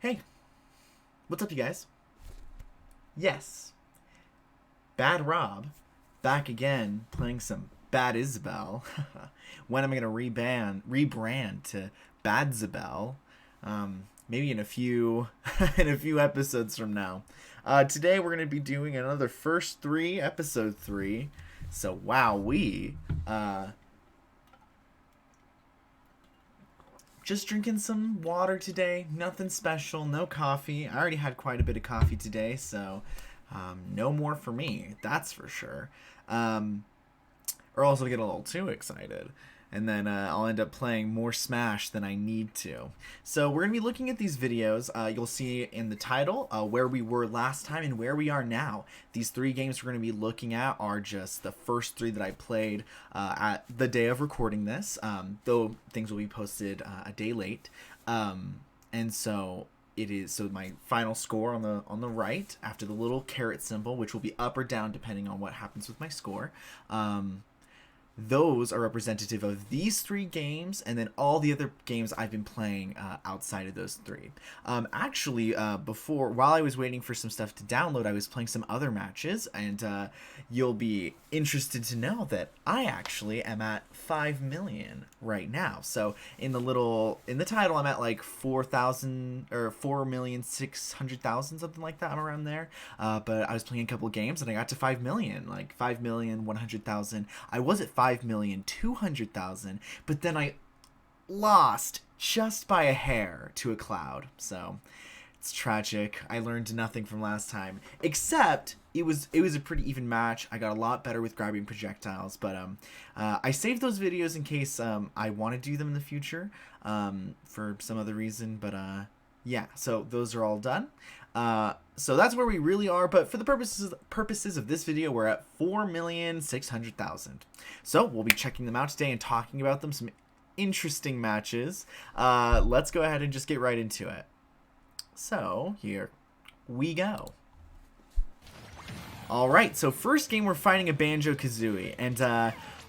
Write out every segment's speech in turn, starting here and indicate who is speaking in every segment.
Speaker 1: Hey, what's up, you guys? Yes, Bad Rob, back again, playing some Bad Isabelle. When am I gonna rebrand to Bad Isabelle? Maybe in a few, in a few episodes from now. Today we're gonna be doing another first three, episode 3. So wow, just drinking some water today. Nothing special. No coffee. I already had quite a bit of coffee today, so no more for me. That's for sure. Or else I'll get a little too excited. And then I'll end up playing more Smash than I need to. So we're going to be looking at these videos. You'll see in the title where we were last time and where we are now. These 3 games we're going to be looking at are just the first 3 that I played at the day of recording this, though things will be posted a day late. And so it is, so my final score on the right after the little caret symbol, which will be up or down depending on what happens with my score. Those are representative of these 3 games and then all the other games I've been playing outside of those 3. Actually, while I was waiting for some stuff to download, I was playing some other matches, and you'll be interested to know that I actually am at 5 million right now. So in the title, I'm at like 4,000 or 4,600,000, something like that. I'm around there. But I was playing a couple of games and I got to 5 million, like 5,100,000. I was at 5,200,000, but then I lost just by a hair to a cloud. So it's tragic. I learned nothing from last time, except it was a pretty even match. I got a lot better with grabbing projectiles, but I saved those videos in case I want to do them in the future for some other reason. But yeah, so those are all done. So that's where we really are, but for the purposes of this video, we're at 4,600,000. So we'll be checking them out today and talking about them. Some interesting matches. Let's go ahead and just get right into it. So here we go. Alright, so first game we're fighting a Banjo Kazooie, and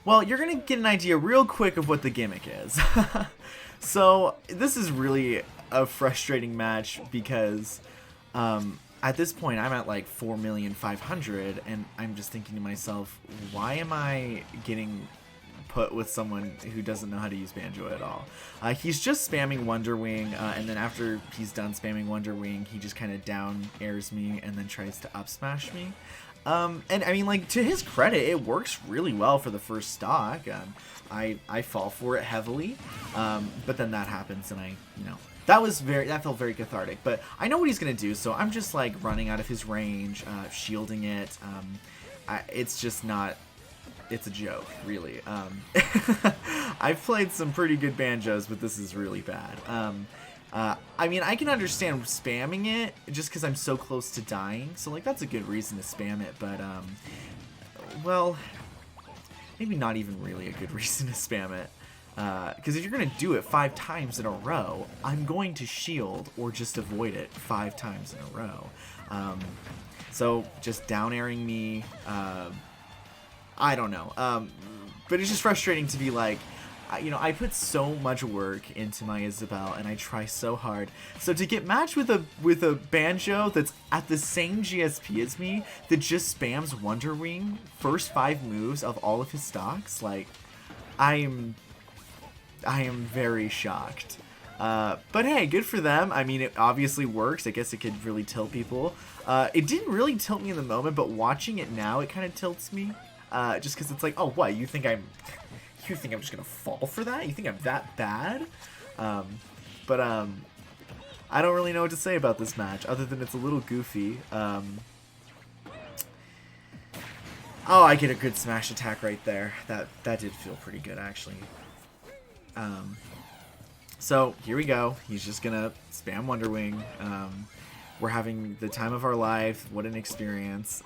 Speaker 1: well, you're gonna get an idea real quick of what the gimmick is. So this is really a frustrating match because at this point I'm at like 4,500,000, and I'm just thinking to myself, why am I getting put with someone who doesn't know how to use Banjo at all? He's just spamming Wonder Wing, and then after he's done spamming Wonder Wing, he just kind of down airs me and then tries to up smash me. And I mean, like, to his credit, it works really well for the first stock. I fall for it heavily, but then that happens, and that felt very cathartic. But I know what he's gonna do, so I'm just like running out of his range, shielding it. It's just not. It's a joke, really. I've played some pretty good Banjos, but this is really bad. I mean, I can understand spamming it just because I'm so close to dying, so like that's a good reason to spam it. But well, maybe not even really a good reason to spam it. Because if you're going to do it 5 times in a row, I'm going to shield or just avoid it 5 times in a row. So just down airing me, I don't know. But it's just frustrating to be like, I put so much work into my Isabelle, and I try so hard. So to get matched with a Banjo that's at the same GSP as me, that just spams Wonder Wing first 5 moves of all of his stocks, like, I am very shocked. But hey, good for them. I mean, it obviously works. I guess it could really tilt people. It didn't really tilt me in the moment, but watching it now, it kind of tilts me. Just because it's like, oh, what? You think I'm just gonna fall for that? You think I'm that bad? But I don't really know what to say about this match, other than it's a little goofy. Oh, I get a good smash attack right there. That did feel pretty good, actually. So here we go. He's just gonna spam Wonder Wing. We're having the time of our life. What an experience.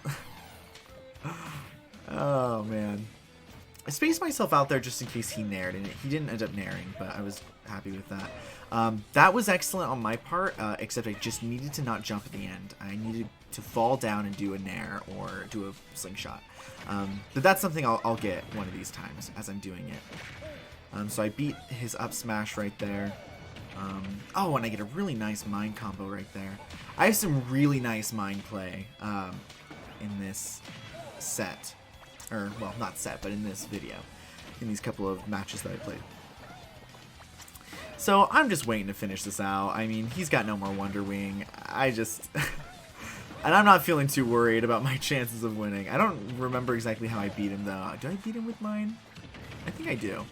Speaker 1: Oh man, I spaced myself out there just in case he nared, and he didn't end up naring, but I was happy with that. That was excellent on my part, except I just needed to not jump at the end. I needed to fall down and do a nair or do a slingshot. But that's something I'll get one of these times as I'm doing it. So I beat his up smash right there. Oh, and I get a really nice mine combo right there. I have some really nice mine play in this set. Or, well, not set, but in this video. In these couple of matches that I played. So, I'm just waiting to finish this out. I mean, he's got no more Wonder Wing. I just... and I'm not feeling too worried about my chances of winning. I don't remember exactly how I beat him, though. Do I beat him with mine? I think I do.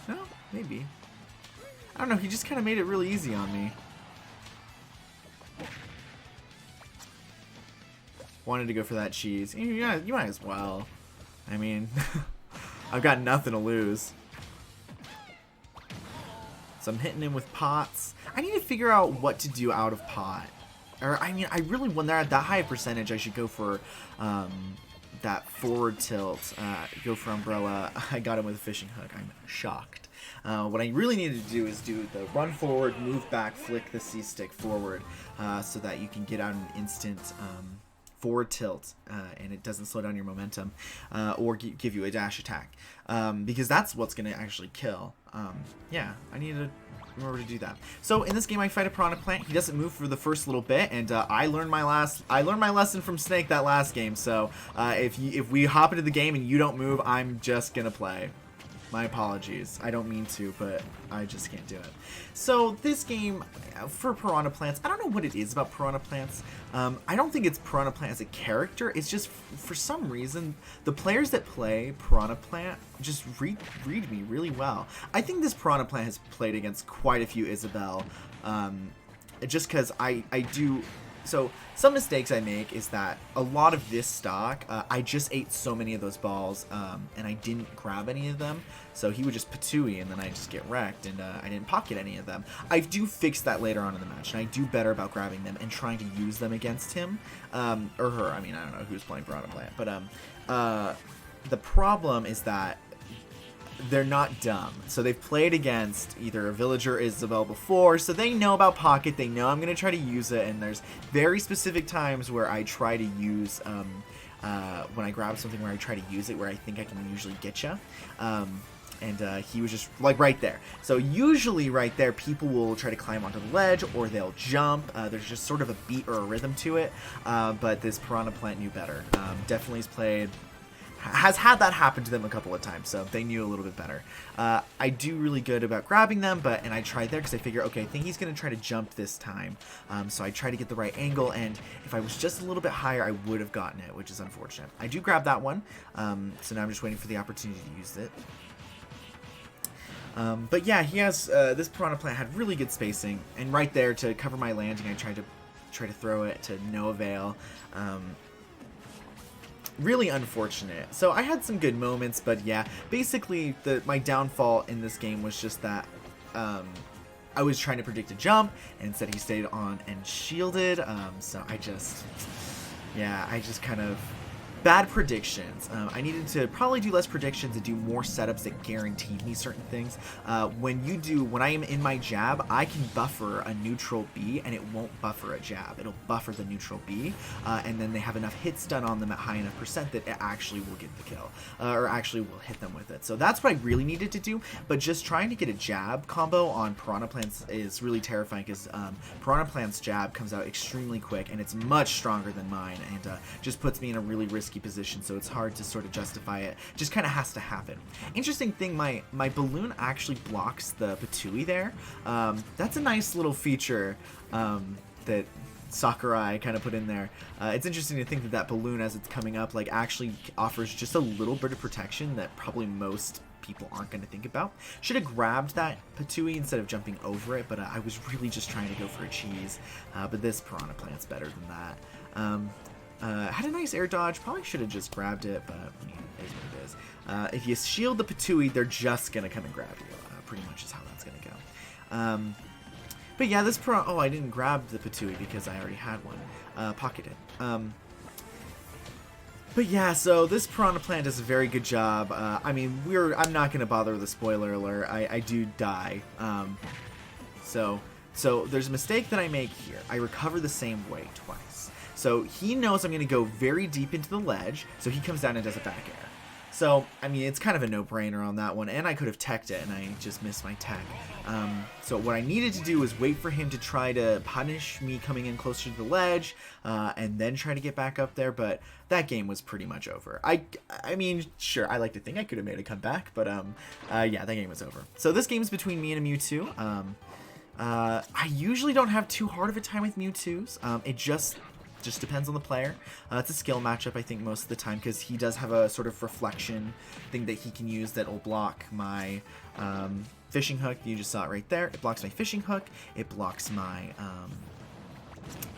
Speaker 1: No? Maybe. I don't know, he just kind of made it really easy on me. Wanted to go for that cheese. You might as well. I mean, I've got nothing to lose. So I'm hitting him with pots. I need to figure out what to do out of pot. Or, I mean, I really, when they're at that high percentage, I should go for that forward tilt. Go for umbrella. I got him with a fishing hook. I'm shocked. What I really need to do is do the run forward, move back, flick the C stick forward, so that you can get out an instant forward tilt, and it doesn't slow down your momentum, or give you a dash attack, because that's what's going to actually kill. Yeah, I need to remember to do that. So in this game, I fight a Pirahna Plant. He doesn't move for the first little bit, and I learned my lesson from Snake that last game. So if we hop into the game and you don't move, I'm just gonna play. My apologies. I don't mean to, but I just can't do it. So this game, for Pirahna Plants, I don't know what it is about Pirahna Plants. I don't think it's Pirahna Plant as a character. It's just, for some reason, the players that play Pirahna Plant just read me really well. I think this Pirahna Plant has played against quite a few Isabelle, just because I do... So, some mistakes I make is that a lot of this stock, I just ate so many of those balls, and I didn't grab any of them. So he would just patooey, and then I just get wrecked, and I didn't pocket any of them. I do fix that later on in the match, and I do better about grabbing them and trying to use them against him, or her. I mean, I don't know who's playing Pirahna Plant, but the problem is that they're not dumb. So they've played against either a villager or Isabelle before, so they know about pocket, they know I'm going to try to use it, and there's very specific times where I try to use, when I grab something where I try to use it where I think I can usually get you. And he was just, like, right there. So usually right there, people will try to climb onto the ledge, or they'll jump. There's just sort of a beat or a rhythm to it, but this Pirahna Plant knew better. Definitely has had that happen to them a couple of times, so they knew a little bit better. I do really good about grabbing them, and I tried there because I figure, okay, I think he's going to try to jump this time. So I try to get the right angle, and if I was just a little bit higher, I would have gotten it, which is unfortunate. I do grab that one, so now I'm just waiting for the opportunity to use it. But yeah, he has, this Pirahna Plant had really good spacing, and right there to cover my landing, I tried to throw it to no avail. Really unfortunate. So I had some good moments, but yeah, basically my downfall in this game was just that I was trying to predict a jump, and instead he stayed on and shielded. So I just kind of... Bad predictions. I needed to probably do less predictions and do more setups that guaranteed me certain things. When I am in my jab, I can buffer a neutral B, and it won't buffer a jab. It'll buffer the neutral B, and then they have enough hits done on them at high enough percent that it actually will get the kill, or actually will hit them with it. So that's what I really needed to do, but just trying to get a jab combo on Pirahna Plants is really terrifying, because Pirahna Plant's jab comes out extremely quick, and it's much stronger than mine, and just puts me in a really risky position, so it's hard to sort of justify it. Just kind of has to happen. Interesting thing, my balloon actually blocks the patooey there. That's a nice little feature that Sakurai kind of put in there. It's interesting to think that balloon, as it's coming up, like, actually offers just a little bit of protection that probably most people aren't going to think about. Should have grabbed that patooey instead of jumping over it, but I was really just trying to go for a cheese. But this Pirahna Plant's better than that. Had a nice air dodge. Probably should have just grabbed it, but I mean, it is what it is. If you shield the patooey, they're just going to come and grab you. Pretty much is how that's going to go. But yeah, this Oh, I didn't grab the patooey because I already had one. Pocketed. But yeah, so this Pirahna Plant does a very good job. I mean, I'm not going to bother with a spoiler alert. I do die. So there's a mistake that I make here. I recover the same way twice. So he knows I'm going to go very deep into the ledge, so he comes down and does a back air. So, I mean, it's kind of a no-brainer on that one, and I could have teched it, and I just missed my tech. So what I needed to do was wait for him to try to punish me coming in closer to the ledge, and then try to get back up there, but that game was pretty much over. I mean, sure, I like to think I could have made a comeback, but yeah, that game was over. So this game is between me and a Mew Two. I usually don't have too hard of a time with Mew Twos. It just depends on the player. It's a skill matchup, I think, most of the time, because he does have a sort of reflection thing that he can use that will block my fishing hook. You just saw it right there. It blocks my fishing hook. It blocks my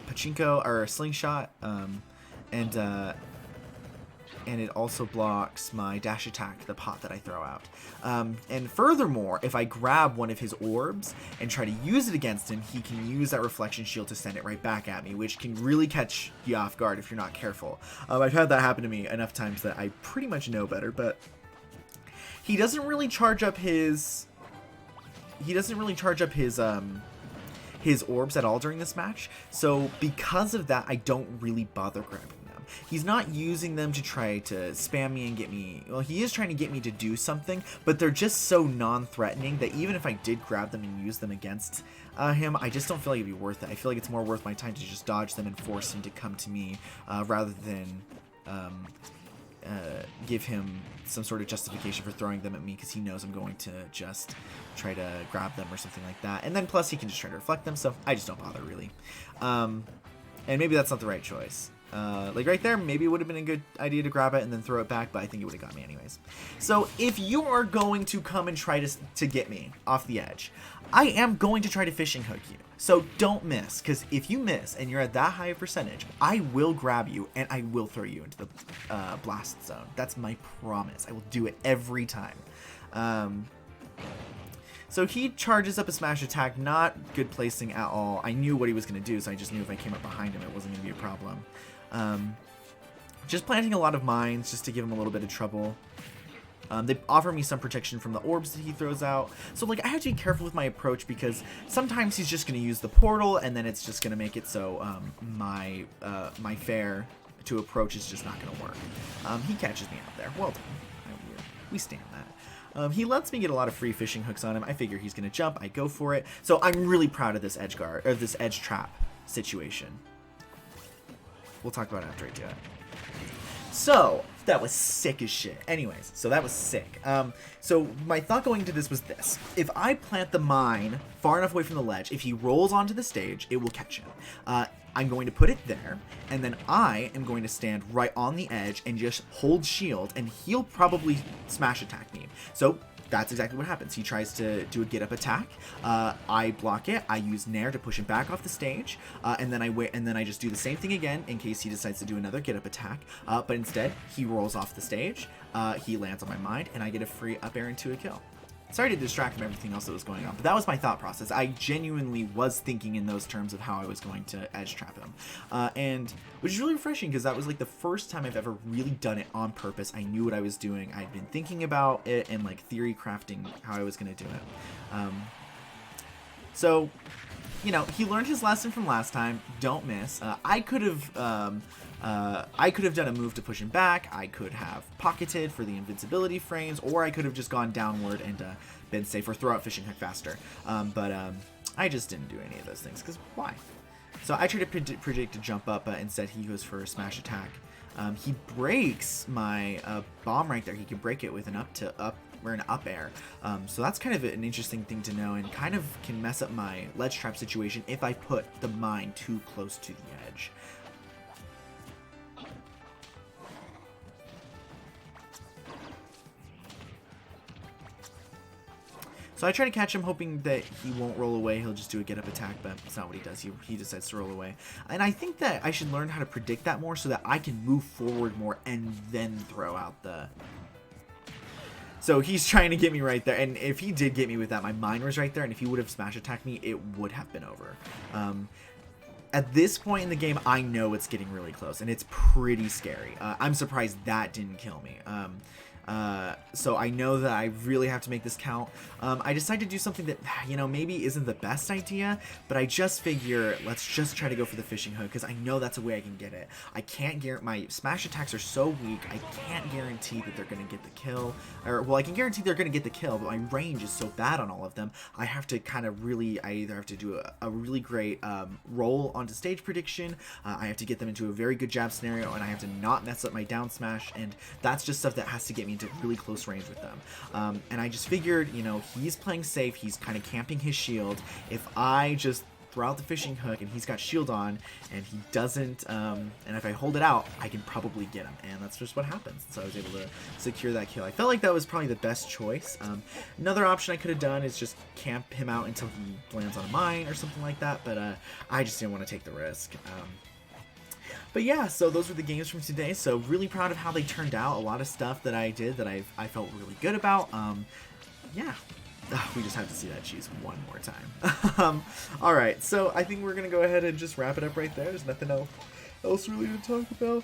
Speaker 1: pachinko or slingshot, and it also blocks my dash attack, the pot that I throw out. And furthermore, if I grab one of his orbs and try to use it against him, he can use that reflection shield to send it right back at me, which can really catch you off guard if you're not careful. I've had that happen to me enough times that I pretty much know better, but he doesn't really charge up his his orbs at all during this match. So because of that, I don't really bother grabbing them. He's not using them to try to spam me and get me, well, he is trying to get me to do something, but they're just so non-threatening that even if I did grab them and use them against him, I just don't feel like it'd be worth it. I feel like it's more worth my time to just dodge them and force him to come to me, rather than give him some sort of justification for throwing them at me, because he knows I'm going to just try to grab them or something like that. And then plus he can just try to reflect them, so I just don't bother really. And maybe that's not the right choice. Like right there, maybe it would have been a good idea to grab it and then throw it back, but I think it would have got me anyways. So if you are going to come and try to get me off the edge, I am going to try to fishing hook you. So don't miss, because if you miss and you're at that high a percentage, I will grab you and I will throw you into the blast zone. That's my promise. I will do it every time. So he charges up a smash attack, not good placing at all. I knew what he was going to do, so I just knew if I came up behind him, it wasn't going to be a problem. Just planting a lot of mines just to give him a little bit of trouble. They offer me some protection from the orbs that he throws out. So, like, I have to be careful with my approach, because sometimes he's just going to use the portal, and then it's just going to make it so my fair to approach is just not going to work. He catches me out there. Well done. We stand that. He lets me get a lot of free fishing hooks on him. I figure he's going to jump. I go for it. So I'm really proud of this edge guard, or this edge trap situation. We'll talk about it after I do it. So that was sick as shit. Anyways, so that was sick. So my thought going into this was this. If I plant the mine far enough away from the ledge, if he rolls onto the stage, it will catch him. I'm going to put it there, and then I am going to stand right on the edge and just hold shield, and he'll probably smash attack me. So that's exactly what happens. He tries to do a get up attack. I block it. I use Nair to push him back off the stage, and then I wait, and then I just do the same thing again in case he decides to do another get up attack. But instead, he rolls off the stage. He lands on my mind, and I get a free up air into a kill. Sorry to distract from everything else that was going on, but that was my thought process. I genuinely was thinking in those terms of how I was going to edge trap him, and which is really refreshing, because that was like the first time I've ever really done it on purpose. I knew what I was doing. I'd been thinking about it and like theory crafting how I was going to do it. So, you know, he learned his lesson from last time. Don't miss. I could have done a move to push him back. I could have pocketed for the invincibility frames, or I could have just gone downward and been safe, or throw out fishing hook faster. But I just didn't do any of those things, because why? So I tried to predict a jump up, instead he goes for a smash attack. He breaks my bomb right there. He can break it with an up air. So that's kind of an interesting thing to know, and kind of can mess up my ledge trap situation if I put the mine too close to the edge. So I try to catch him, hoping that he won't roll away. He'll just do a get-up attack, but that's not what he does. He decides to roll away. And I think that I should learn how to predict that more, so that I can move forward more and then throw out the... So he's trying to get me right there. And if he did get me with that, my mine was right there, and if he would have smash attacked me, it would have been over. At this point in the game, I know it's getting really close, and it's pretty scary. I'm surprised that didn't kill me. So I know that I really have to make this count. I decided to do something that, you know, maybe isn't the best idea, but I just figure let's just try to go for the fishing hook because I know that's a way I can get it. I can't guarantee, my smash attacks are so weak, I can't guarantee that they're going to get the kill. Or, well, I can guarantee they're going to get the kill, but my range is so bad on all of them, I have to kind of really, I either have to do a really great roll onto stage prediction, I have to get them into a very good jab scenario, and I have to not mess up my down smash, and that's just stuff that has to get me into really close range with them. And I just figured, you know, he's playing safe, he's kind of camping his shield. If I just throw out the fishing hook and he's got shield on and he doesn't, and if I hold it out, I can probably get him, and that's just what happens. So I was able to secure that kill. I felt like that was probably the best choice. Another option I could have done is just camp him out until he lands on a mine or something like that, but I just didn't want to take the risk. But yeah, so those were the games from today. So really proud of how they turned out. A lot of stuff that I did that I felt really good about. Yeah. We just have to see that cheese one more time. Alright, so I think we're going to go ahead and just wrap it up right there. There's nothing else really to talk about.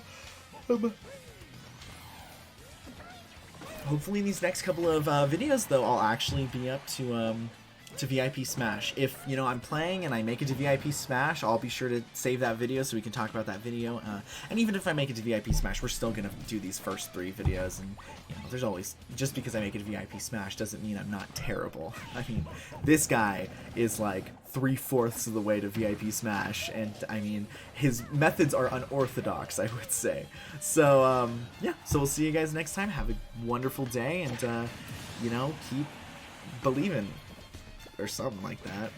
Speaker 1: Hopefully in these next couple of videos, though, I'll actually be up to VIP Smash. If, you know, I'm playing and I make it to VIP Smash, I'll be sure to save that video so we can talk about that video. And even if I make it to VIP Smash, we're still going to do these first 3 videos. And, you know, there's always, just because I make it to VIP Smash doesn't mean I'm not terrible. I mean, this guy is like 3/4 of the way to VIP Smash. And, I mean, his methods are unorthodox, I would say. So, yeah, so we'll see you guys next time. Have a wonderful day and, you know, keep believing. Or something like that.